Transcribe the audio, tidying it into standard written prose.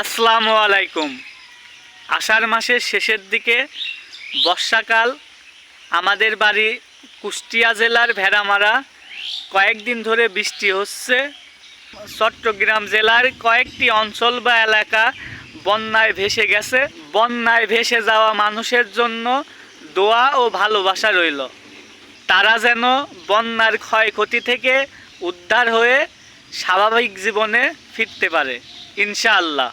আসসালামু আলাইকুম। আষাঢ় মাসের শেষের দিকে বর্ষাকাল। আমাদের বাড়ি কুষ্টিয়া জেলার ভেড়ামারা। কয়েকদিন ধরে বৃষ্টি হচ্ছে। চট্টগ্রাম জেলার কয়েকটি অঞ্চল বা এলাকা বন্যায় ভেসে গেছে। বন্যায় ভেসে যাওয়া মানুষের জন্য দোয়া ও ভালোবাসা রইল। তারা যেন বন্যার ক্ষয়ক্ষতি থেকে উদ্ধার হয়ে স্বাভাবিক জীবনে ফিরতে পারে, ইনশাআল্লাহ।